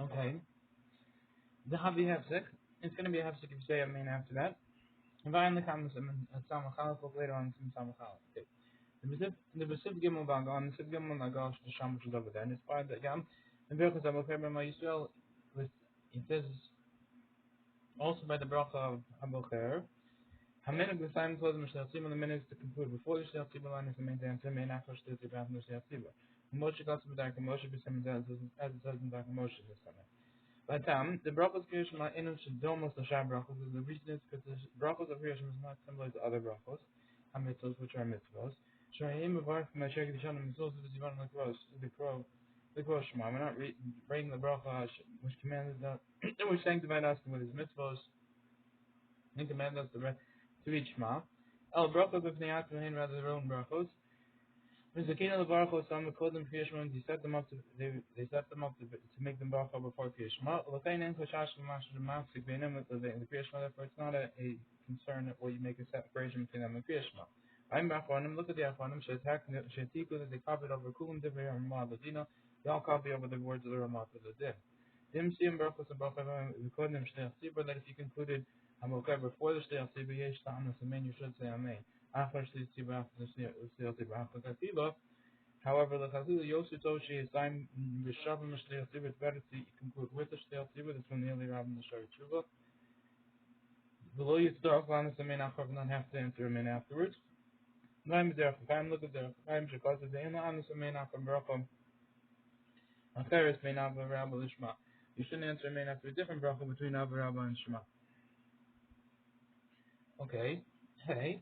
Okay. The Habi Hefsek. It's going to be a Hefsek if you say Amen after that. And finally comes Samachalach later on some Samachalach. Okay. The Besif Gimel Bagan, the Sif Gimel Nagash, the Sham which is over there, and it's by the Gam. And Birchas Abokher B'ma Yisrael, it says also by the bracha of Abokher. Hamenig the time close the Shel Tzibah, the minutes to conclude before the Shel Tzibah line is the main answer, main after Shel Tzibah after the Shel Tzibah. Moshe got some dark Moshe B'Sem as it says in dark Moshe this time. By the time the brachos Kirishma Inum Shadomos the Shab brachos, the reason is because the brachos of Kirishma is not similar to other brachos, Hamitzvos which are mitzvos. Shreim Bavar from Mashek Dishon Mitzvos is Yivan the crow Shema. We're not reading the bracha which commanded that which sanctified us with his mitzvos and commanded us to read Shema. El brachos of Neat rather their own brachos. When Zakina the Baruch some Kodim Kriyashma, they set them up to make them Baruch before Kriyashma. Lakain and Koshash Master Mafsik Benim with the Kriyashma, therefore it's not a concern where you make a separation between them and Kriyashma. I'm Bachonim, look at the Achonim, Shetiku that they copied over Kulam Divrei Ramah Ladina, they all copy over the words of the Ramah Ladin. Dim Sim Baruch and Baruch the Kodim Shnei Tzibur, that if you concluded Hamokar before the Shnei Tzibur, Yesh Ta'anas Amen, you should say Amen. After Shnei Tzibur, after the Shnei Tzibur, after Katiba. However, the Chazil Yosef Toshi is time Bishavim Shnei Tzibur, it's better to conclude with the Shnei Tzibur, that's when nearly Rabbin the Shari Tshuva. Below you start Lanas Amen after not have to answer Amen afterwards. Time there for time look at the time because of the Anas Amen after Baracham. Acheres Amen after Rabba Lishma. You shouldn't answer Amen after a different bracha between Abba Rabba and Shema. Okay. Hey.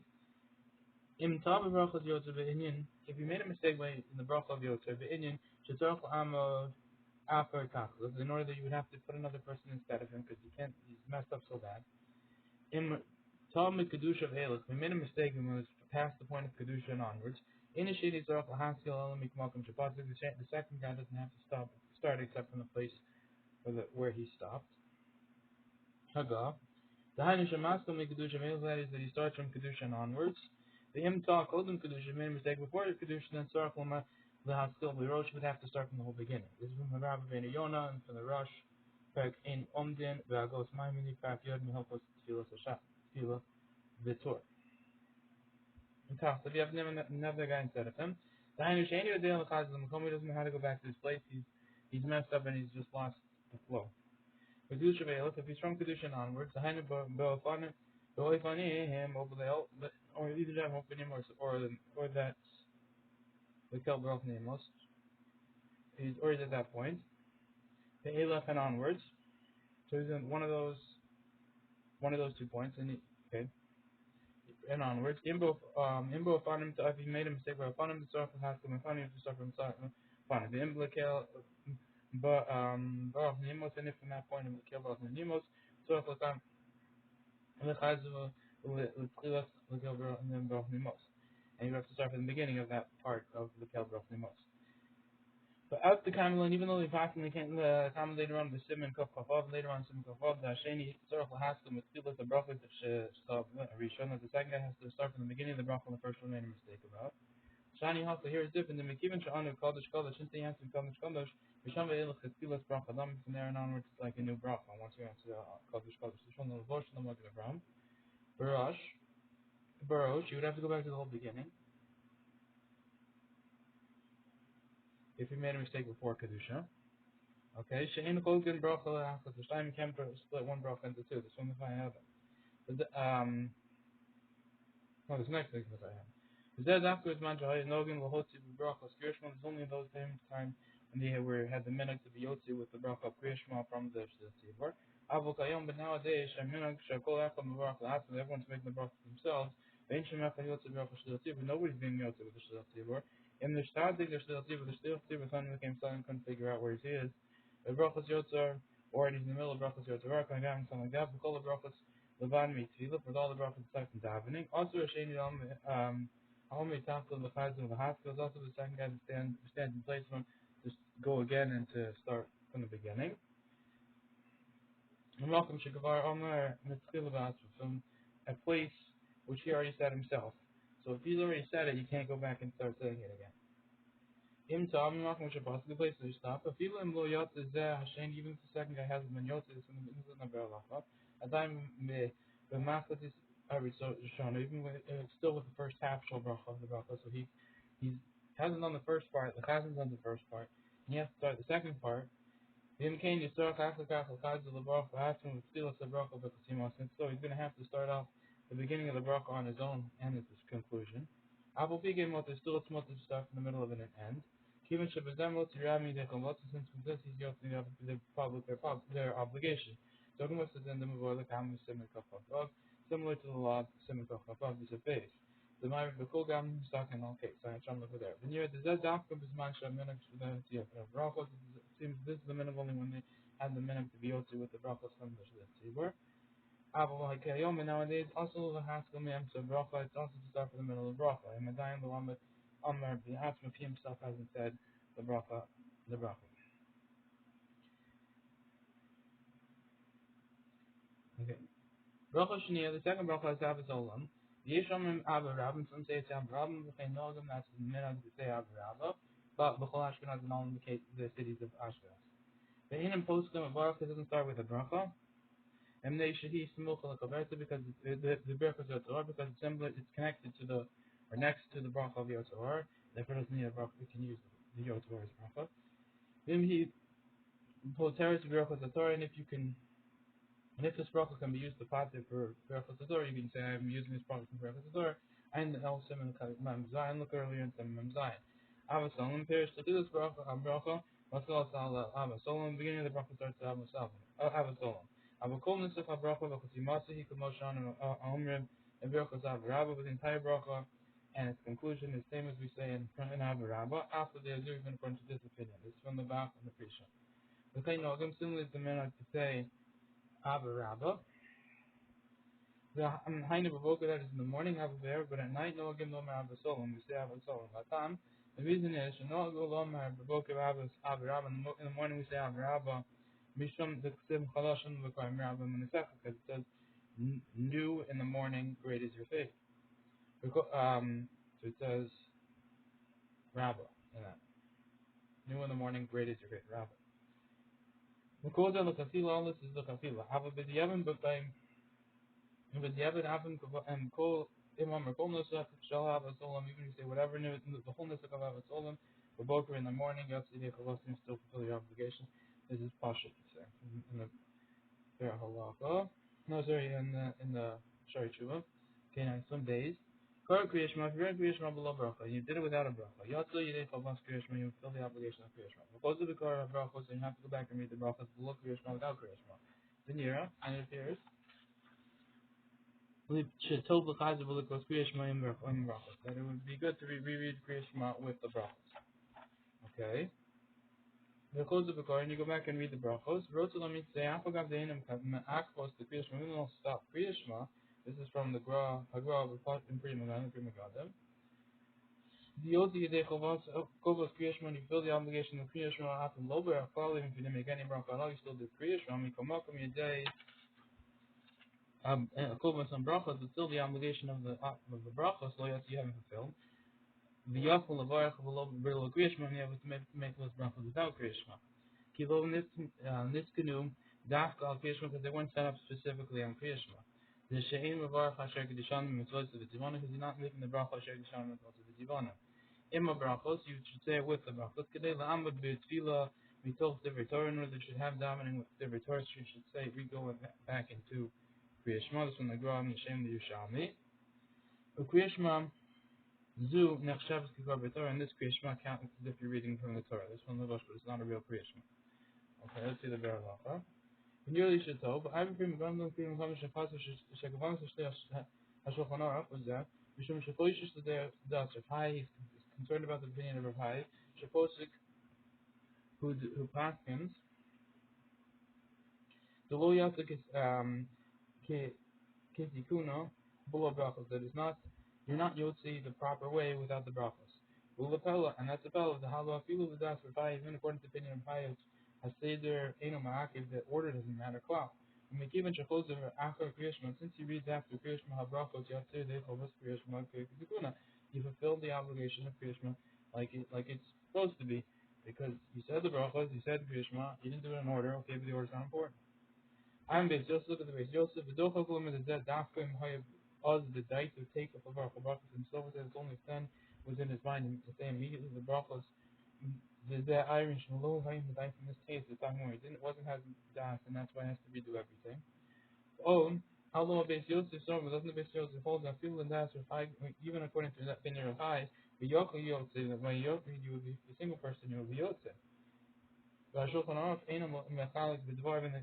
Im Tabe brachas Yotzer Be'inyan. If you made a mistake in the bracha of Yotzer Be'inyan, Shetzarach Amod Afar Tachlis. In order that you would have to put another person instead of him because he's messed up so bad. Im Tabe Kedusha of Halach. We made a mistake when it was past the point of Kedusha and onwards. Initiated Zarach Lahaskil Elamik Malkum Shabbat. The second guy doesn't have to start except from the place where he stopped. Haga. The Hainish Amaskal make Kedusha of Halach, that is that he starts from Kedusha and onwards. The Im talk Odin Kedusha made a mistake before the Kedusha, then Sarach Lama Lahaskil Rosh would have to start from the whole beginning. This is from the Rabbi Ben Yonah and from the Rosh. Perk in Omdin, Vagos Maimini, Park Yod, Mihopos, Tfilas Hashat, Tfilas Vitor. So if you have another guy instead of him, the Hainish Any Odin Lachazim Makomi doesn't know how to go back to his place. He's messed up and he's just lost the flow. Kedusha Ve'elach, if he's from Kedusha and onwards, the Hainish Be'ofanim, Be'ofanim, or either that Openim or that's the Kelbrach Nemos. He's already at that point. The Elef and onwards. So he's in one of those 2 points, okay. And onwards. Imbo upon him if he made a mistake upon him to start from Haskell and funny to start from upon him. The Imblikel but Barach Nemos, and if from that point in the Kelbrach Nemos, so if the Chazav and then Barach Nemos. And you have to start from the beginning of that part of the Kelbrach Nemos. But out the Kamala, even though they possibly can't come later on the Simon Kofkafov, later on Simon Kofkafov, the Shani Sorach Lahaskim with Tfilas the Brachas of Rishon, the second guy has to start from the beginning of the Brachah, the first one made a mistake about. Shani also here is different. The Mekivan Sha'anu Kodesh Kodesh, since they answer Kodesh Kodesh, Rishon Ve'elach is Tfilas Brachah, from there and onwards it's like a new Brachah once you answer Kodesh Kodesh. Rishon Levosh, no Magna Abraham. Barosh, you would have to go back to the whole beginning. If you made a mistake before Kedusha. Okay, Shein Kolkin Bracha Lachas, the time you can't split one Bracha into two. This one if I have it. This next thing if I have. It says afterwards, Manjahai Nogin Lahotzi Bracha Skirishma is only those time when they had the minute to be Yotzi with the Bracha Kriyashma from the Tzibur. Avokayom, but nowadays, Shaminag Shakol Acham Bracha Lachas, everyone's making the Bracha themselves. Vein Shemach Yotzi Bracha Tzibur, nobody's being Yotzi with the Tzibur. In the Shtadik, the Tzibur suddenly became silent, couldn't figure out where he is. The brachas yotzar, or he's in the middle of brachas yotzar, something like that. We call the brachas levan mitzvah, with all the brachas aside from davening. Also, Rasheni Almi Tafel the Chazim of the Haskell is also the second guy to stand in place from just go again and to start from the beginning. And welcome Shekavar Omer Mitzvah from a place which he already said himself. So if he's already said it, you can't go back and start saying it again. Im Tom Makom Shabbos, the place to stop. If people in Lo Yot is there, Hashem, even if the second guy hasn't been Yot, it's in the Berlacha. At time, the Machot is every so Shana, even with, still with the first half Shal Bracha of the Bracha, so he hasn't done the first part, the hasn't done the first part, and he has to start the second part. Then came Yisrael Chachakach Chaz of the Bracha, after with Stilas the Bracha of the Since so he's going to have to start off the beginning of the Bracha on his own and at his conclusion. Abel Pigim Mot is still a small to start from the middle of it and end. Kivin Shabazam Mot Rami Decholot, since with this he's got the public their obligation. Talking about the end of the Kam Simikach similar to the law Simikach is a base. The Myrick the Kulgam stock and okay, so I'm trying to look at there. When you're at the Zedafka Bisman Shaminach the Brachos, it seems this is the minute only when they had the minute to be able to with the Brachos from the Tzibur. Aval Hakayom, and nowadays also the Haskell Mem, so Bracha, it's also to start from the middle of the Bracha. And Medayim the one that Amr, the Hatzmah, he himself hasn't said the Bracha, the Bracha. Okay. Bracha Shnia, the second Bracha is Avos Olam. Yeshomim Abba Rabbim, some say it's Abba Rabbim, but they know them, that's the minute to say Abba Rabba. But Bechol Ashkenaz and all indicate the cities of Ashkenaz. The Hinam Poskim of Baruch doesn't start with a Bracha. And they should he smuchal kaverta because the bracha of Yotzor because it's connected to the or next to the bracha of Yotzor. Therefore, it doesn't need a bracha. We can use the Yotzor's bracha. Then he poteres bracha Yotzor, and if you can, and if this bracha can be used to pater for bracha Yotzor, you can say I'm using this bracha for bracha Yotzor. And also Mem Zayin. Look earlier in Mem Zayin. Avasolim perish to do this bracha. Masal Avasolim. Beginning of the bracha starts with Avasolim. Avakol Nisuf HaBracha V'Chosimasa He Kamoshan and Omrim and Berachos Avarabba with the entire bracha and its conclusion is the same as we say in Avarabba after the Azur even according to this opinion. This is from the back and the Prisha. The Chayin Nogim similarly is the man to say Avarabba. The Hainu Bavoka that is in the morning Avavar, but at night Nogim Lomar Avasolim. We say Avasolim. Latam. The reason is Shanol Go Lomar Bavoka Avarabba. In the morning we say Avarabba. Mishum the Ksim Chalashim V'Kar Mirabim in the second because it says new in the morning, great is your faith. So it says Rabba in that. New in the morning, great is your faith, Rabba. Mekoda L'Kafila, all this is L'Kafila. Hava B'Diyavim B'Kayim B'Diyavim Avim and Kol Imam or Kol Nusach Shal Hava Solam, even if you say whatever new, the whole Nusach of Hava Solam, B'Boker in the morning, Yatzidei Chalosim still fulfill your obligation. This is Pasha, you say. In the Halacha. No, sorry, in the Shari Tshuva. Okay, now some days. Kar Kriyashma, if you're in Kriyashma below Bracha, you did it without a Bracha. Yatsu, you did Chavas Kriyashma, you fulfill the obligation of Kriyashma. Because of the Kar of Bracha, so you have to go back and read the Brachas below Kriyashma without Kriyashma. Then Yira, and it appears. That it would be good to reread Kriyashma with the Brachas. Okay. The close of the car and you go back and read the brachos. Rotulam means say Afagav Deinam Akpos the Kriyashma. We will stop Kriyashma. This is from the Gra Hagra of the Pot in Prima Gadim. The Yoti Yedei Chovas Kovos Kriyashma. You feel the obligation of Kriyashma after Lober. Following if you didn't make any bracha at all, you still do Kriyashma. Mikomakom Yedei Kovos and brachos, but still the obligation of the brachos. Lo Yotzi you haven't fulfilled. The Yachol Lavarach of Lober Kriyashma. And you have to make those brachos without Kriyashma. Kilo Niskanu Dafka al Kriyashma because they weren't set up specifically on Kriyashma. The Shein Ravar Hasher Kedishan Mitzvot of the Tivana because you're not making the bracha Hasher Kedishan Mitzvot of the Tivana. Imma brachos you should say it with the brachos. Kedei la'amad b'tfila mitoch divrei Torah in order that should have dominating with divrei Torah. You should say we go back into Kriyashma. This one the Gra and the Shem the Yushalmi. Kriyashma Zu nechshavs kikar b'Torah and this Kriyashma counts as if you're reading from the Torah. This one the Rosh, but it's not a real Kriyashma. Okay, let's see the berura. In your should tell, but I've been going to film Hamish and Pastor Shekavans Hashulchan Aruch was that Mishum Shapoish to the Rav Hai, he's concerned about the opinion of Rav Hai, Shaposik who paskins. The Lo Yatik is Kitikuna, Bula Brachos, that is not, you're not Yotzi the proper way without the Brachos. Bula Pella, and that's the Pella, the Halo Afilu with Das Rav Hai, even according to the opinion of Hai, Haseder Eno Ma'akiv, the order doesn't matter. Klal. And Mekivan Shachosov after Kriyashma, since he reads after Kriyashma Habrachos Yatzir Dechovas Kriyashma Kitikuna, you fulfill the obligation of Kriyashma like it's supposed to be, because you said the brachos, you said Krishma, you didn't do it in order. Okay, but the order's not important. I'm based Joseph. Look at the base Joseph. The dochal kulam is that dafkim hayab us the dice to take up of our brachos himself. Says it's only 10 was in his mind to say immediately the brachos. The Irish low hayim the dice in this case the time where he didn't wasn't having das, and that's why he has to redo everything. Oh, how long base Yosef so but doesn't the base Yosef holds that feel and that's if I even according to that opinion of high, the yokel Yosef that when yokel you would be a single person you would be Yosef. But Shulchan Aruch animal mechalik b'dvar and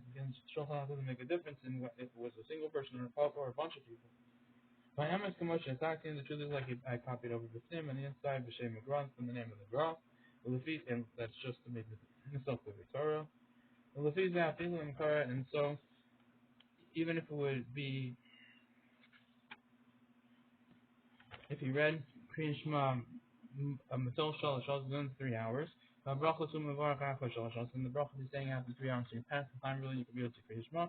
Shulchan Aruch doesn't make a difference in what, if it was a single person or a couple or a bunch of people. By Amos Kamosh attacking the truth is like I copied over the sim and the inside b'shem Megron from the name of the graph. Well, the feet and that's just to make the self of the Torah. Well, the feet that feeling and so even if it would be if you read Kriya Shema Matel Shalosh within 3 hours, Bracha to Mavarach After Shalosh, and the Bracha is staying after 3 hours, so you pass the time really, you can be able to Kriya Shema.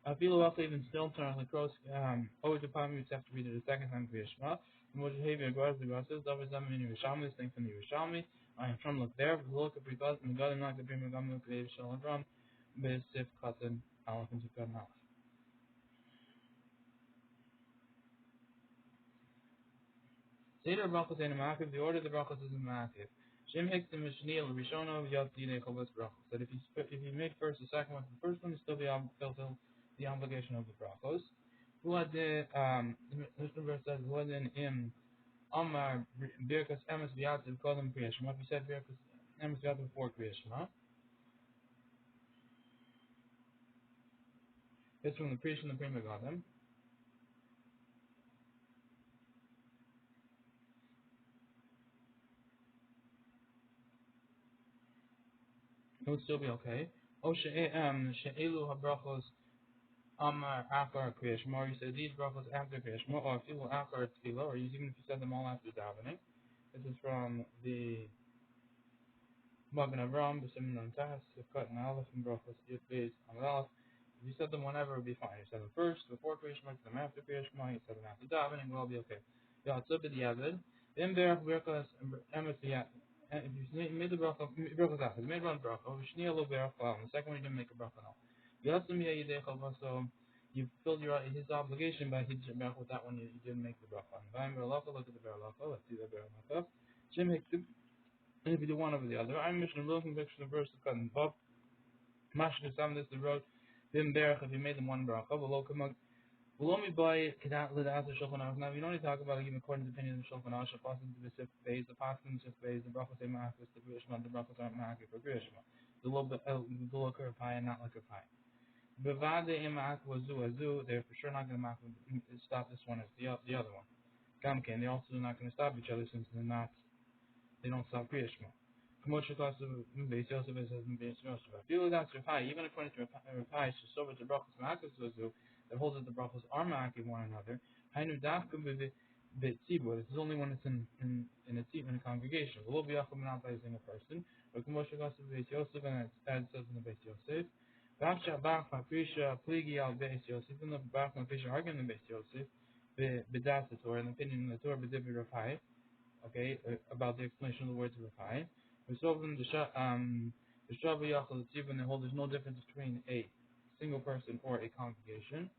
I feel also even still turn like cross always the time you have to read it a second time Kriya Shema. And what you have regards the process, that was them in Yerushalmi, this thing from the Yerushalmi. I am from look there, look at because and God not to bring me Gamma Kriya Shalom Ram, Besif Katan, Aleph and Tukar Aleph. Seder brachos in Ma'akiv, the order of the brachos is in Ma'akiv. Shem hiktim mishnil rishono yad dine chovas brachos. That if you make first the second one, the first one is still fulfill the obligation of the brachos. Who had the Mishnah verse says who had in im Amar birkas emes v'yatziv kodem kriyashma. If you said birkas emes v'yatziv before kriyashma, it's from the priest and the prima godem. It would still be okay. O she'elu habrachos after Kriya Shema, or you say these brachos after Kriya Shema, or if you will after Tefillah, or even if you said them all after davening. This is from the Magen Avraham, the Simon on Tas, the Cut and Aleph, and brachos Yud Beis Amud Aleph. If you said them whenever, it would be fine. You said them first, before Kriya Shema, you said them after Kriya Shema, you said them after davening, it will be okay. Yatzub b'diavad, then berach berachos emes v'yat. If you made the bracha, brachos after, you made one bracha, v'shniya lo berach on the second one you didn't make a bracha now. So you fulfilled his obligation by his bracha with that one you didn't make the bracha. Look at the berura. Let's see the berura. Shem hiktim. And if you do one over the other, I'm mishna looking picture the verse of cotton bob. Mashna some this the road. Then berach if you made them one bracha. Below come out. Below me by kedat lidat the Shulchan Aruch. Now we don't only talk about even according to the opinion of the Shulchan Aruch. Passing to the sixth phase, the passing to the phase, the brachos say ma'akas, the grishma, the brachos aren't ma'akas for grishma. The little bit, the liquor of pie and not liquor pie. Bevade imak wazu azu, they're for sure not going to stop this one as the other one. Gamkin, they're also not going to stop each other since they don't stop Kriyashma. Commercial cost of base Yosef says in base Yosef. Feel that's Rapai, even according to Rapai, so over the brachos ma'akas wazu, that holds that the brachos are ma'akiv one another. Hainu dafkum bit tzibur. This is only when it's in a congregation. It will be not by a single person. But commercial cost of base Yosef, and as it says in the base Yosef. Bachsha Bach Mafrisha Pligi al Beis Yosef, even the Bach Mafrisha arguing the Beis Yosef, Bedas the Torah, an opinion in the Torah, B'divi Rafai, okay, about the explanation of the words of Rafai. We saw them the Shavu Yachal Tzib, and they hold there's no difference between a single person or a congregation.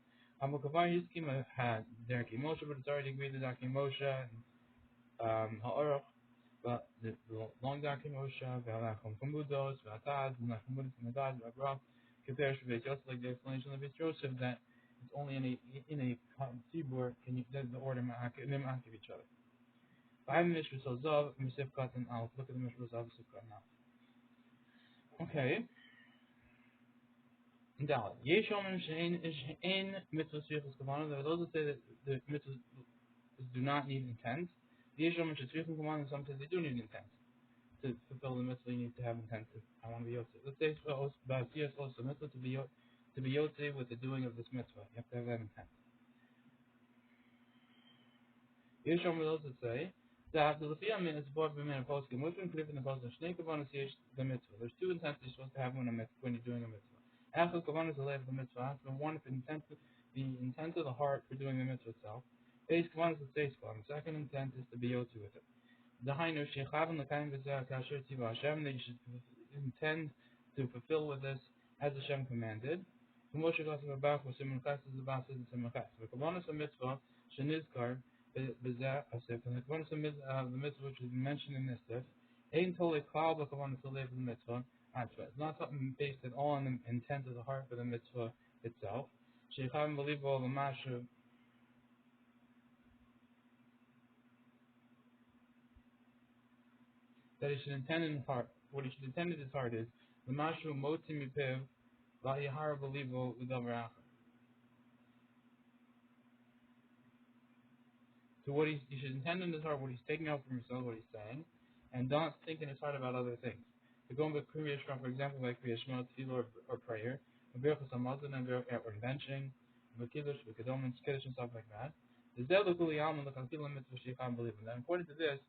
Amukavar Yiskim had Derek Moshe, but it's already agreed that Derek Moshe and Ha'arach. But the long Derek Moshe, Ve'alachom Kamudos, Ve'ataz, Ve'alachom Kamudos, Ve'abrach, compares to Beis Yosef, like the explanation of Beis Yosef, that it's only in a tzibur can you that the order ma'akiv each other. I have Mishra Zav, Misif Katan Alf. Look at the Mishra Zav, Misif Katan Alf. Okay. Dalit. Yeshomim she'ein mitzvah tzrichus kavanah. There are those that say that the mitzvahs do not need intent. Yeshomim she'tzrichus kavanah. Some say they do need intent. To fulfill the mitzvah, you need to have intent. I want to be yotze. Let's say about also mitzvah to be yotze with the doing of this mitzvah. You have to have that intent. Yeshom will also say that the lefiyah min is bought by men of poskim. What's been clear in the poskim? Shnei kavanas yesh the mitzvah. There's two intents you're supposed to have when you're doing a mitzvah. Achel kavanas alef the mitzvah. One, the intent of the heart for doing the mitzvah itself. Base kavanas the seis kavanas. The second intent is to be yotze with it. The Hainu Shechavan Lakaim V'Zeh Kasher Tiva Hashem, that you should intend to fulfill with this as Hashem commanded. Moshe Gasav Abach was Simon Chas is about Simon Chas. The Kabbalah Mitzvah Shenizkar B'Zeh Asif, and the Kabbalah the mitzvah which is mentioned in this list. Ain't totally cloud the Kabbalah to live the mitzvah. It's not something based at all on the intent of the heart for the mitzvah itself. Shechavan B'Libo L'Mashu, that he should intend in his heart. What he should intend in his heart is the mashu motzi mipiv v'yahar belivo u'davar. So what he should intend in his heart, what he's taking out from himself, what he's saying, and don't think in his heart about other things. So going with Kriya Shema, for example, like Kriya Shema, Tefillah, or prayer, and Berachos Hamazon, and or invention, and Kiddush, Kedom, and Kiddush, and stuff like that. The Zeh L'Kuli Yalman L'Chafila Mitzvah Sheicham Believe. And according to this,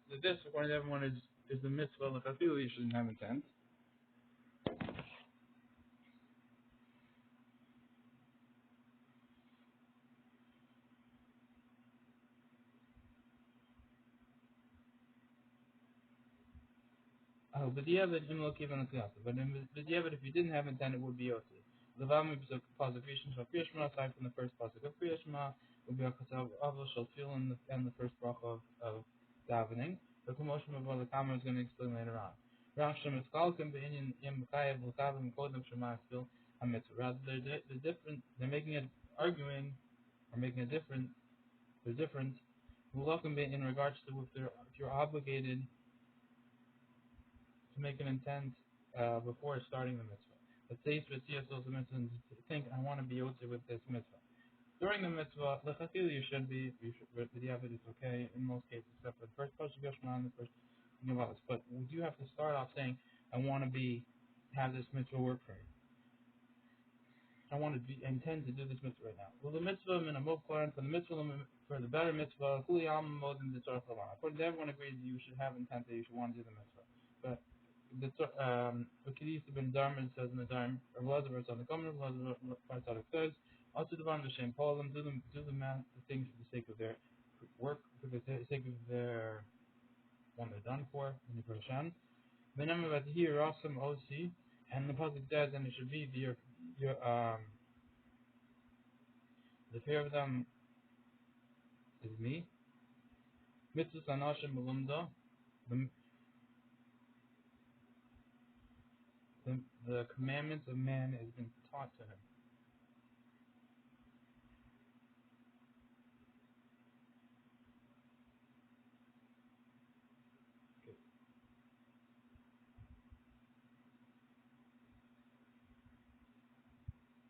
according to everyone, is the Mitzvah L'Chafila you shouldn't have intent. Oh, but B'diavad im lo kivan l'kiyasa. But in B'diavad, if you didn't have intent, it would be yotzi. L'vam b'zok pasuk rishon shal Kriya Shema, aside from the first pasuk of Kriya Shema, would be a kasav avos shal tefillah and the first bracha of davening. The commotion of what the Kamar is going to explain later on. Rav Shem Eskalkim b'inyan im b'chayev l'kavim kodem shema still a mitzvah. Rather, they're different. They're making it arguing or making a different. They're different. L'lakim in regards to if you're obligated to make an intent before starting the mitzvah. Let's say for the mitzvah and think I want to be yotze with this mitzvah. During the mitzvah, lechatchila you should with the Yavid it's okay in most cases, except for the first pasuk Yoshma and the first Nevalas. But we do have to start off saying I want to have this mitzvah work for me. I intend to do this mitzvah right now. Well, the mitzvah min amoklan for the mitzvah for the better mitzvah kuli am modin the tzarich lavan. According to everyone agrees you should have intent that you should want to do the mitzvah. But the Kedis ben Darman says in the Darm, or Lazarus on the Gomer, Lazarus says, also the Vam the Shem Paul them do the man the things for the sake of their work, for the sake of their one they're done for, and the Hashem. Whenever that here awesome OC, and the pasuk says, and it should be your the fear of them is me. Mitzvah Sanashim Malumda, the commandments of man has been taught to him.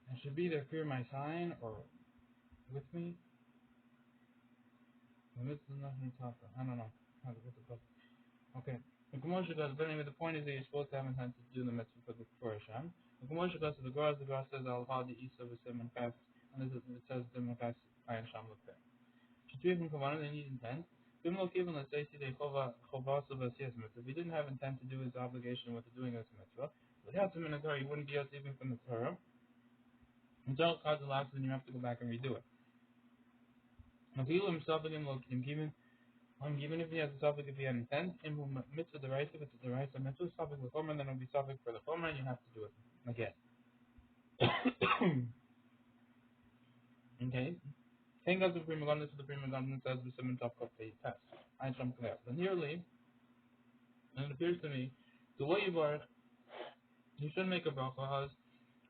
And should be there fear my sign or with me. The mitzvah is nothing to talk about. I don't know. What's the problem? Okay. The Gemara does, but anyway, the point is that you're supposed to have intent to do the mitzvah for Hashem. The Gemara does, the Gemara says, Al Hadi Isa V'Sim and Chas, and it says, Dim and Chas, Ayin Sham L'Peh. Shetui from Kavanah, they need intent. Bim Lo Kivin, let's say, they Chovas of Asiyas Mitzvah. If he didn't have intent to do his obligation with the doing of this mitzvah, without him in the Torah, you wouldn't be out even from the Torah. Until Chaz elapses, then you have to go back and redo it. Now, if he himself again, Lo Kivin, even if he has a suffix, if he had intent, in mitzvah the right, if it's the right, so mitzvah suffix the chomer, then it'll be suffix for the chomer, and you have to do it again. Okay? Thank God the prima gonda to the prima gonda says the seven top of the test. I jump clear. But nearly, and it appears to me, the way you bar, you should make a bracha as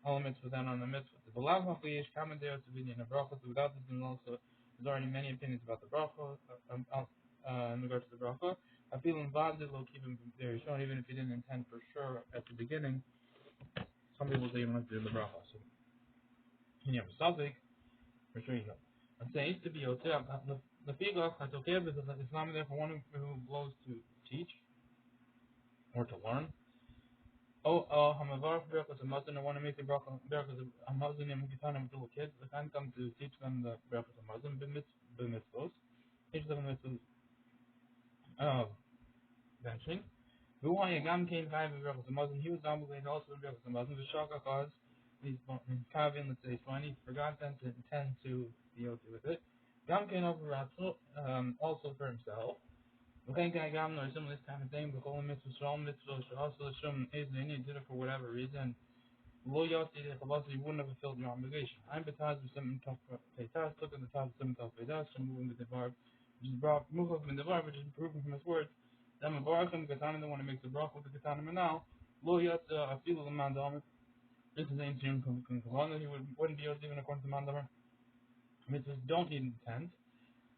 all mitzvah then on the mitzvah. The lav hachiyish kamen there to be in a bracha, so without this, then also there's already many opinions about the bracha, in regards to the bracha. I feel involved in low keeping very strong, even if you didn't intend for sure at the beginning. Some people say you don't have to do the bracha. So when you have a suffix, for sure you go. I'm saying to be yotzei, the figure that's okay because it's not there for one who blows to teach or to learn. Hamavar berachos hamazon. I want to make the berachos hamazon and gitanim with little kids. I can't come to teach them the berachos hamazon b'mitzvos. Teach them mitzvos of benching. He was obligated also to berachos hamazon. V'shaka cause he's kavin. Let's say he's funny. He forgot then to intend to be yotzi with it. Gam came over also for himself. Okay, guy gam or some of this kind of thing. But all mitzvahs, all mitzvahs, also some is they need to do it for whatever reason. Lo yoti the chavasi you wouldn't have fulfilled your obligation. I'm betaz with some top peitas, took in the top some top peitas, some moving with the barb, which is brought move up in the barb, which is proven from his words. Then a barachim katana the one who makes the brach with the katana now. Lo yot a feel of the mandam. This is ancient from Kavanah. He wouldn't be able to even according to mandam. Mitzvahs don't need intent.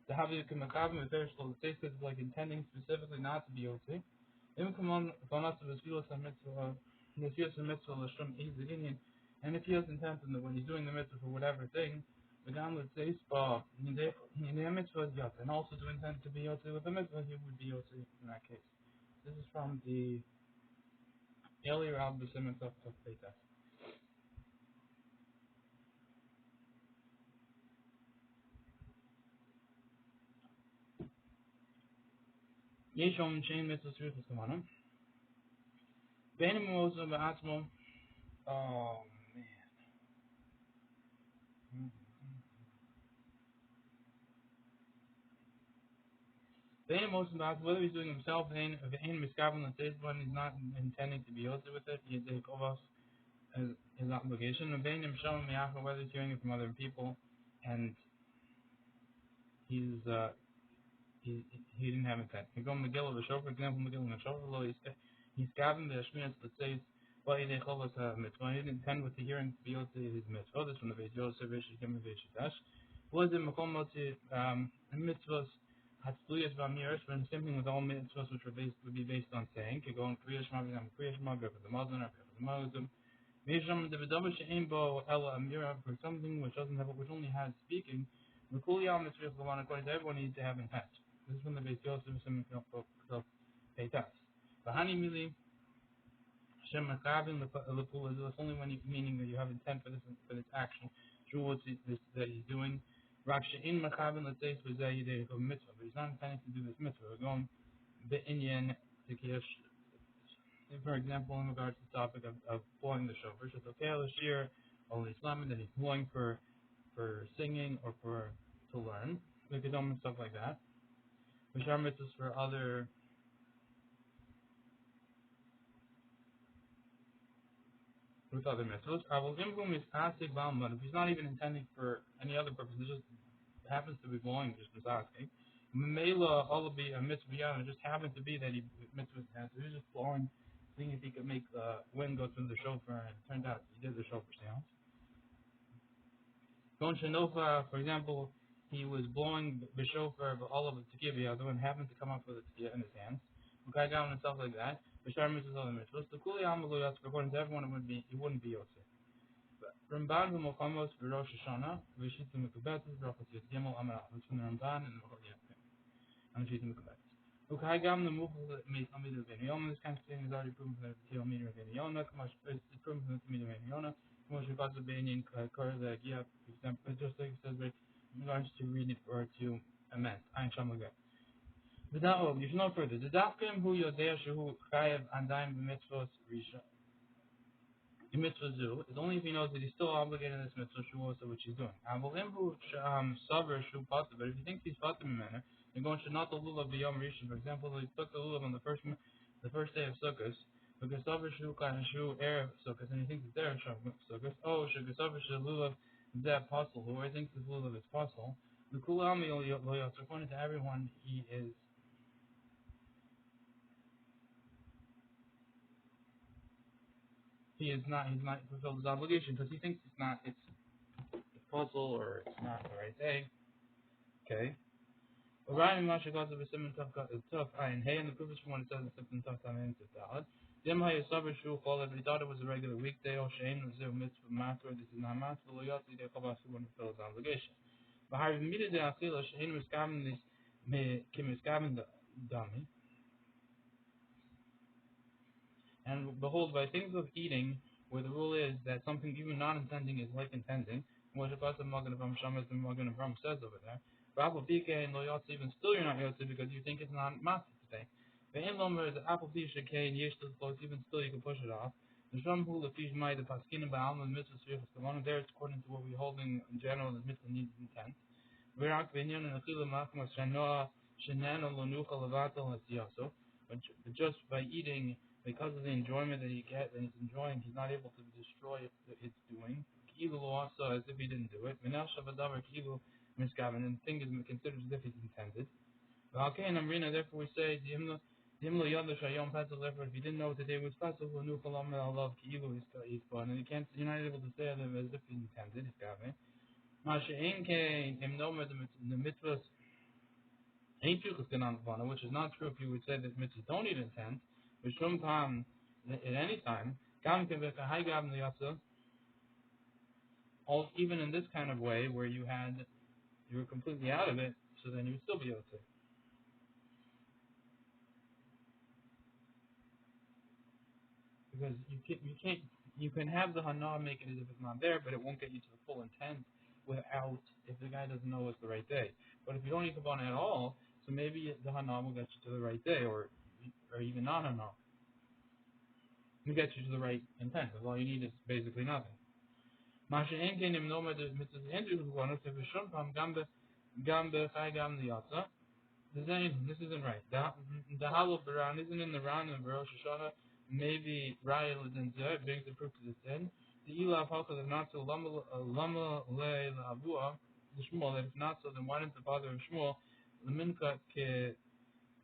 The Havik Makabim is very slow. It says like intending specifically not to be OT. Even come on, Vanasa was Filas and Mitzvah, the Filas and Mitzvah, Lashum, he's the Indian. And if he has intent in when he's doing the Mitzvah for whatever thing, the Gamlet says, in the Mitzvah is Yot. And also to intend to be OT with the Mitzvah, he would be OT in that case. This is from the earlier album of Beitas. Yeshom Chain Mitzvah Srichas Kamanam. Beinim Mosa Ba'atzmo. Oh, man. The most about whether he's doing himself in miskavin the taste when he's not intending to be also with it, he's a kovas as his obligation. And Vein him showing me after whether he's hearing it from other people and he's he didn't have intent. You go Megillah V'Shor, for example, Megillah V'Shor, he's gavin the Shmiras that says why they kovas mitzvah. He didn't intend with the hearing to be also his mitzvah. This one of his Yosef V'Shichem V'Shitash. Was it Makom mitzvahs Hatzluyas Vamiris, when same thing with all mitzvahs which would be based on saying, could go on Kriya Shema, Kriya Shema, go for the Muslim, or for the Muslim. Misham the Vidava She'imbo Ella Amira, for something which doesn't have, which only has speaking, the Kuliyam mitzvahs the one according to everyone needs to have intent. This is when the base Yosef is something of Peitas. The Hani Mili, Shem Makabin, the Pula, is only when you, meaning that you have intent for this action, through what that he's doing. Raksha in Makabin, let's say, for a mitzvah, but he's not intending to do this mitzvah. We're going the Indian to Kish, for example, in regards to the topic of blowing the shofar. So, okay, Lashir, only Islam, that he's blowing for singing or for to learn, like and stuff like that. Which are mitzvahs for other. With other mitzvahs, I will implement is asking but if he's not even intending for any other purpose, it just happens to be blowing, just was asking. Mela all be a mitzvah, and it just happens to be that he mitzvah has. So he was just blowing, seeing if he could make the wind go through the shofar, and it turned out he did the shofar sound. Don Shanofa, for example, he was blowing the shofar, but all of the tekiah, the one happened to come up with the tekiah in his hands. Guy down and stuff like that. Bashar mitzvahs other mitzvahs. The kuli amalu according to everyone, it wouldn't be yosef. Ramban v'Mokamos v'Rosh Hashanah v'Shita Mekubetes v'Rachas Yud Gimel Amar Achos from the Ramban and the Mechor Yatim and the Shita Mekubetes. Okay, Gam the Mukhal Meis Amid of Yom. This kind of thing is already proven from the Teel Meter of Yona. Kamash is proven from the Meter of Yona. Kamash Shukatsu Beinin Kar the Gia. For example, just like it says, right, in regards to read it or to amend. Ein Shamagat. The Da'o, you should know further. The Dafkim who Yodea Shehu Chayev Andaim B'Mitzvos Risha. In mitzvah zu is only if he knows that he's still obligated in this mitzvah shuvosa which he's doing. Avolimhu saver shu pata, but if he thinks he's pata manner, you're going to not the lulav b'yom rishon. For example, he took the lulav on the first day of Sukkot, because saver shu kan shu erev Sukkot, and he thinks it's erev Sukkot. Oh, saver shu lulav zeh apostle, who he thinks this lulav is apostle. The kulam lo according to everyone, he's not fulfilled his obligation because he thinks it's puzzle or it's not the right thing. Okay. Orion Masha goes of a simon tough iron hay and the previous one it says it's something tough time into salad. Dim hay saber shu fall if he thought it was a regular weekday or shane was there mitzvah matter, this is not matter, loyalty they call us one fulfill his obligation. But how immediately I feel a shane was coming this me kim is coming the dummy. And behold, by things of eating, where the rule is that something even not intending is like intending, what about the Magen Avram Shammai the Magen Avram says over there. Apple PK and Loyotzi, even still you're not Yotzi because you think it's not matzah today. The Lomer the apple Pisha K and Yesh to the close, even still you can push it off. The Sham Hula Fish Mai, the Paskin by Alma Mitzvah Swift, the one there it's according to what we're holding in general, the Mitzvah needs intent. Virak Vinyan and Akila Machmas Shanoah. Shenana lonucha levatel hasiyaso. But just by eating, because of the enjoyment that he gets and he's enjoying, he's not able to destroy its doing. Ki'ilu lo asa, as if he didn't do it. Menashe v'davar ki'ilu miskaven, and the thing is considered as if he's intended. Okay, and Amrina, therefore we say, Dimlo Yadash Ayom Patel, therefore if you didn't know today was Patel, who Kalam Allah Kilu is fun, and you're not able to say it as if he intended, it's Gavin. Masha Enke, Im Noma, the mitzvahs, ain't you which is not true if you would say that mitzvahs don't need intent, but sometime, at any time, Gam Keveka Hai Gavin the Yasa, even in this kind of way where you were completely out of it, so then you would still be able to. Because you can have the hana make it as if it's not there, but it won't get you to the full intent without if the guy doesn't know it's the right day. But if you don't eat kabbalah at all, so maybe the hana will get you to the right day, or even not hana. It gets you to the right intent, because all you need is basically nothing. Masha enkein im noma the mitzvah Andrew who wanted to be shumpam gambe chai gam the yatsa. The same, this isn't right. The hollow Baran isn't in the Ran of Rosh Hashanah. Maybe Raya Lidinzeh brings the proof to this end. The Elav Halka is not so Lama Le Lavua, the Shmuel, that if not so, then why didn't the father of Shmuel, Laminka Ke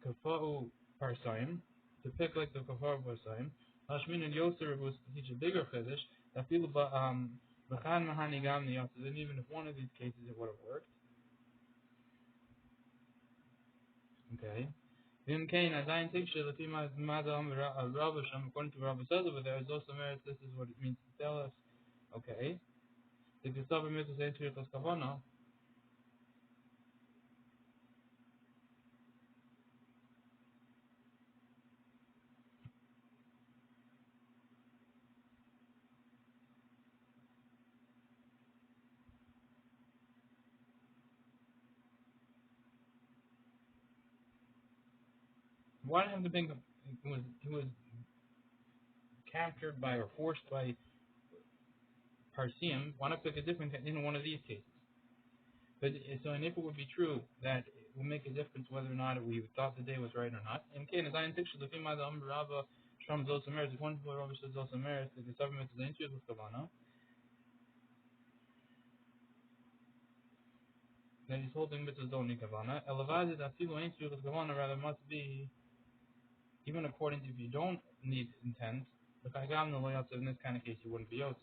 Kafa'u Parsayim, to pick like the Kafa'u Parsayim, Hashmin and Yoser was to teach a bigger Chiddush, that people, Bachan Mahani Gam the Yatsa, then even if one of these cases it would have worked. Okay. Vim Kain, as I take Shilafima Madam Rabasham, according to Rabbi says over there, is also merit, this is what it means to tell us. Okay. The Gestapo Mitzvah says here, Kavana. Why didn't have to think he was captured by or forced by Parsim? Why not pick a different in one of these cases? But so, and if it would be true that it will make a difference whether or not we thought the day was right or not. In case as I take Shilafima the Rabba Shram also merits, according to what Rabbi says also merits, the Gestapo Mitzvah says with Kavana. That he's holding mitzvahs don't need kavana. Elevazed afilu ain't with kavana, rather must be even according to if you don't need intent. The kagam no loyal in this kind of case you wouldn't be yotze.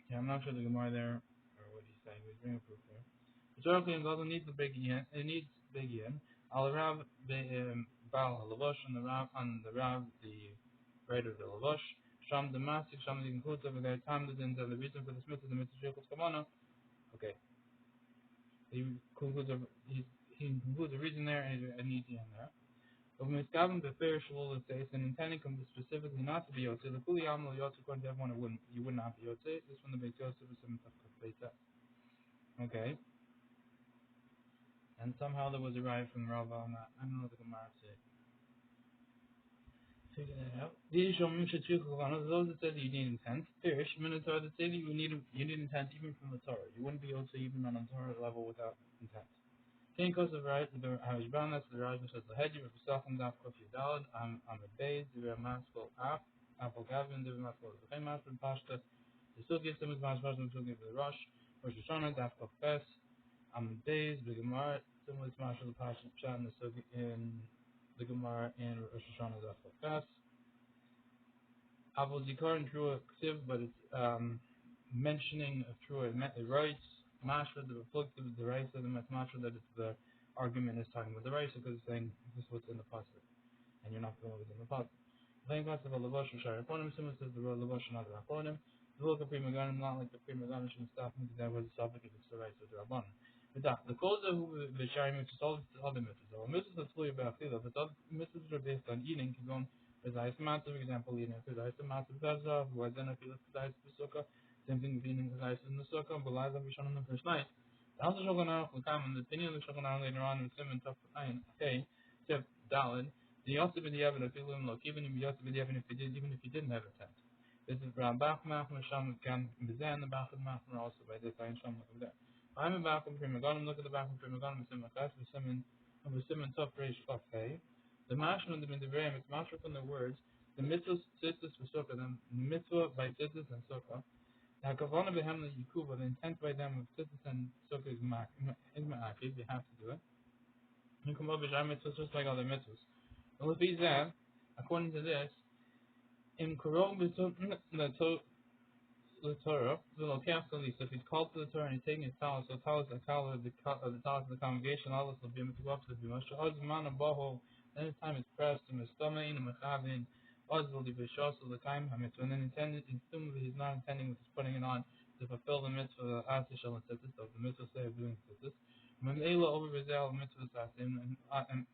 Yeah, I'm not sure the Gemara there or what he's saying. He's bringing proof there. Historically, it doesn't need the big yin. It needs big yin. Al Rav the Baal Halavosh and the Rav the writer of the Lavosh. Sham the Masik, Sham the concludes over there. Time the reason for the smith of the mitzvah sheikhus kavana. Okay, he concludes the reason there and it needs yin there. But when it's gotten the fair shul says and intending comes specifically not to be yotze, the kuli amal yotze according to everyone you would not be yotze. This one the Beit Yosef is some Beit. Okay. And somehow there was a riot from Rava on that. I don't know what the Gemara said. Figure that out. These Shomim those that said that you need intent. Firish, Minotaur that say that you need intent even from the Torah. You wouldn't be able to even on a Torah level without intent. Same goes the right the Hashban, that's the Rajah says the Hedge of Pesachim Daf Kof Yudalad, I'm a Beis, the Ramaskal Apple Gavin, the Ramaskal the Chemaster Pashta, the Sugi Simmons Mashvash and Sugi the Rosh, Rosh Hashanah Daf Kof Fes, I'm a Beis, the Gemara, Simmons Mashvash the Pashta Pshat, and the Sugi in the Gemara and Rosh Hashanah Daf Kof Fes. Abu Zikar and Trua Ksiv, but it's mentioning of Trua it writes Mashra the reflective the rice of the Mashra that it's the argument is talking about the rice because it's saying this is what's in the pasuk and you're not going what's in the pasuk. Playing pasuk of Lavash and Shari Aponim, someone says the word Lavash and other Aponim. The look of Prima Ganim, not like the Prima Ganim should stop me because that was the subject if it's the rice of the Rabban. The cause of the sharing which is all the other mitzvahs. So mitzvahs are fully about chila, but other mitzvahs are based on eating. Can go as I amount of example eating, because I amount of gaza, who then if you look at the sukkah, same thing with eating because in the sukkah, but lies have shown on the first night. The also Shulchan Aruch will come, and the opinion of the Shulchan Aruch later on in Simon Tov Nine. Okay, Tip Dalid. The Yosef and the Evan if you look, even if Yosef and the Evan if you did, even if you didn't have a tent. This is Rambach Machma Sham Gam Bizan the Bach Machma also by this I Sham there. I'm a back from Primogonum, look at the back from Primogonum, Simon Class, with Simon Top Rage Cafe. The Mashman of the Mindivarim, it's Mashman from the words, the mitzvah sisters for Sukkah, the mitzvah by sisters and Sukkah. The Hakavana Behem the Yikuba, the intent by them of sisters and Sukkah is Ma'akid, they have to do it. You come up with our mitzvahs just like other mitzvahs. Well, if he's there, according to this, in Korov, the Torah, the locality. So if he's called to the Torah and he's taking his talent, so talent is the talent of the congregation, Allah will be able to go up to the Bima. Shahazman and Baho, then his time is pressed, and his stomach, and Mechavin, Oz will be Bishos of the time, and then intended, he's not intending with putting it on to fulfill the mitzvah of the Asishal and Tzitzis, of the mitzvah say of doing Tzitzis. Mamela over Rizal, mitzvah Sasim, and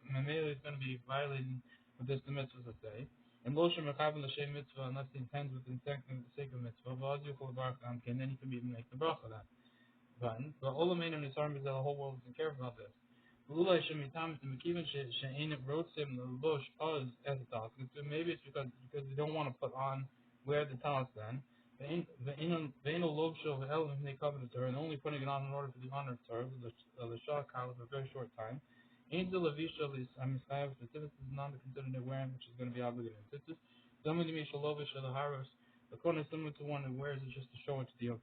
Mamela is going to be violating with this the mitzvah say. And Moshe Mechavim L'Shem Mitzvah, unless he intends with the sake of Mitzvah, V'az Yuchol Baruch Amkin, then he can even make the bracha that. But all the main in his arm is that the whole world doesn't care about this. L'ulai Shem Yitam, the Mekivan She'ein wrote him the Losh Oz as a task. Maybe it's because they don't want to put on, wear the task then. The Ve'in Lov Shel Ve'el, when they cover the Torah, and only putting it on in order for the honor of Torah, the Shah Kal for a very short time. Ain't the Levisha is Amisayev, the Tzitzis is not considered a wearing, which is going to be obligated in Tzitzis. Some of the Mishalovish or the Haros, the corner is similar to one who wears it just to show it to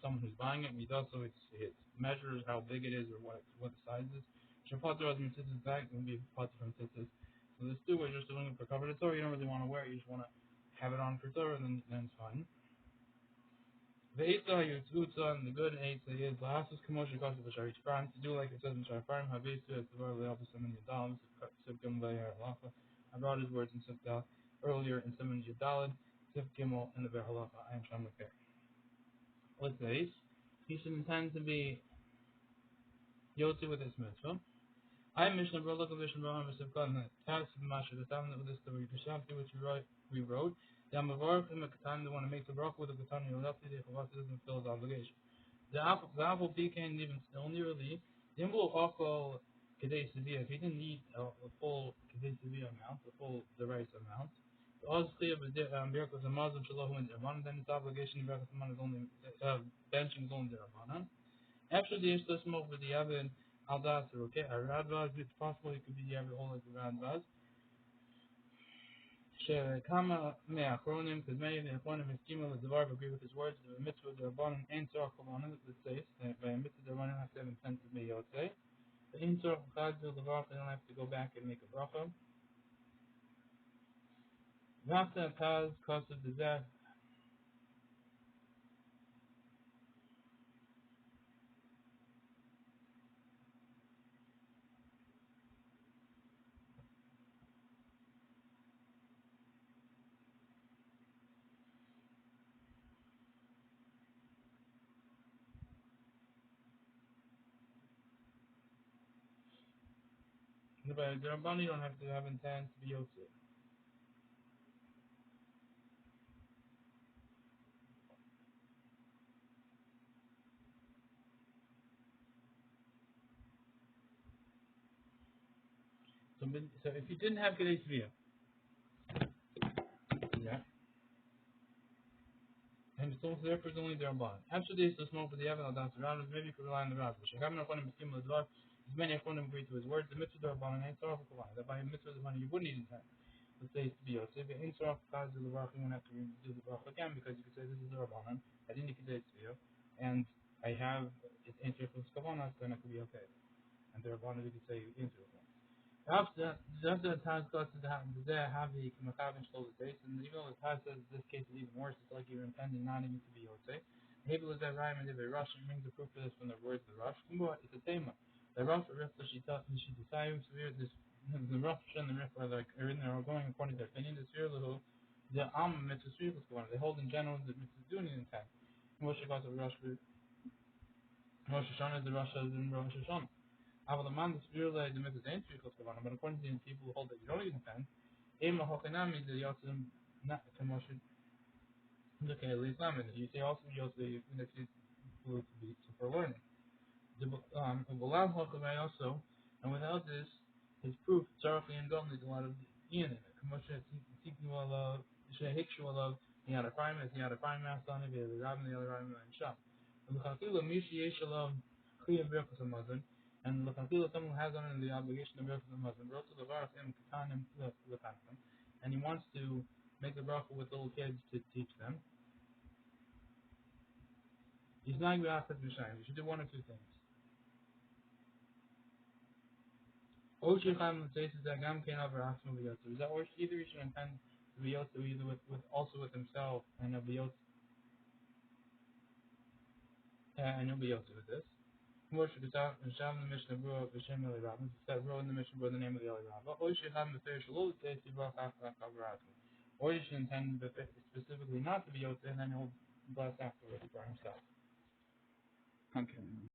someone who's buying it, and he does so it measures how big it is or what the size is. Shapater as Tzitzis back can be potter from Tzitzis. So there's two ways just doing it for cover the Torah. You don't really want to wear it, you just want to have it on for Torah, and then it's fine. The Eitzah Yitzvutza and the good Eitzah is the Hasus Kamosha Kosa B'Shari Shparim to do like it says in Sharifarim Havisu as the Bar Le'Alpha Simon Yadalim Sivkim Vayar Halacha. I brought his words in Sivdal earlier in Simon Yadalid Siv Gimel in the Bar Halacha I am Shamukir. Let's say he should intend to be Yotzi with his mitzvah. I am Mishnah Berurah Mishnah Berurah Sivkan the Task of Masha the time that with this the Rishafti which we wrote. The Amavar from the Katan they want to make the bracha with the Katan you left it if Allah doesn't fulfill his obligation. The apple pecan even still nearly Dimble Akal Kadei Sevilla, if he didn't need a full Kadei Sevilla amount, a full the rice amount. The Ozchi of Birkas and Muslim Shalom and Irman, then his obligation in Birkas is only benching is only the Irman. After the Ishta smoke with the Yavin Aldas, okay, a Radvaz, it's possible it could be Yavin all like the Radvaz. Kama me'achronim, because many of the achronim is Gimel and Devar agree with his words. The mitzvah of the Rabbanim and Tzorach Kolonim that says that by a mitzvah the Rabbanim have to have intent to be Yotzei. The in Tzorach Chadzil Devar they don't have to go back and make a bracha. Vasa Taz Kosav Dezeh. The Rabbanim don't have to have intent to be Yotzei. So if you didn't have Kadei Sevilla, yeah. And it's also therefore it's only the Rabban. After this, the smoke for the Yavin Aldas around maybe you could rely on the Rav. Shekhavim Achronim Miskim Ladvar, as many Achronim agree to his words, the mitzvah of the Rabban and Tzorach Kolonim. That by a mitzvah of the money you wouldn't need intent. Let's say it's to be Yosef. In Tzorach Chadzil Devar you won't have to do the bracha again because you could say this is the Rabban. I didn't need to say it's to you. And I have it's interest with Kavanas, then it could be okay. And the Rabban you could say interest. After the Taz goes to the have the Makabin Shlomo days, and even though the Taz says this case is even worse, it's like you're intending not even to be Yotzei. Hebel is that rhyme and if a Rush and brings the proof for this from the words of the Rush. It's the same one. The Rush Rif she decides this the Rush and the Rif are like are in there are going according to their opinion. The Sir Lahu the Mitzvah Sri was going. They hold in general the Mitzvah doing intent. Moshe got the Rush Rosh Hashanah is the Rosh Hashanah. Aber the man that's really the mitzvah ain't three chutz kavanah, but according to the people who hold that you don't even intend, Ema Hochanami is the Yotzim not Kamoshin Look at least Islam, you say also you if you to be for learning. The Balam Hochamai also, and without this, his proof, Tzarchi and Gom, there's a lot of Ian in it. Kamosha Tiknu Allah, Shehikshu Allah, he had a prime master on it, he had a rabbi, the other rabbi, and Shah. And L'chakila, Mishi Yeshalom, Kriya Birkus a Muslim, and L'chakila, someone who has on the obligation of Birkus a Muslim, wrote to the Varas M. Katanim L'chaklim, and he wants to make a bracha with little kids to teach them. He's not going to ask to shine. You should do one or two things. Oshichan says that Gam can over Asma Biyotsu. Is that or either he should intend to be Yotsu either with also with himself and he'll be Yotsu and he'll be Yotsu with this. More should Shav the Mishnah Berura B'Shem Eli Rabbin. That Berura in the Mishnah by the name of the Eli Rabbin. Oshichan the Fair Shalol says to Baruch after Asma. Or you should intend specifically not to be Yotsu and then he'll bless afterwards for himself. Okay.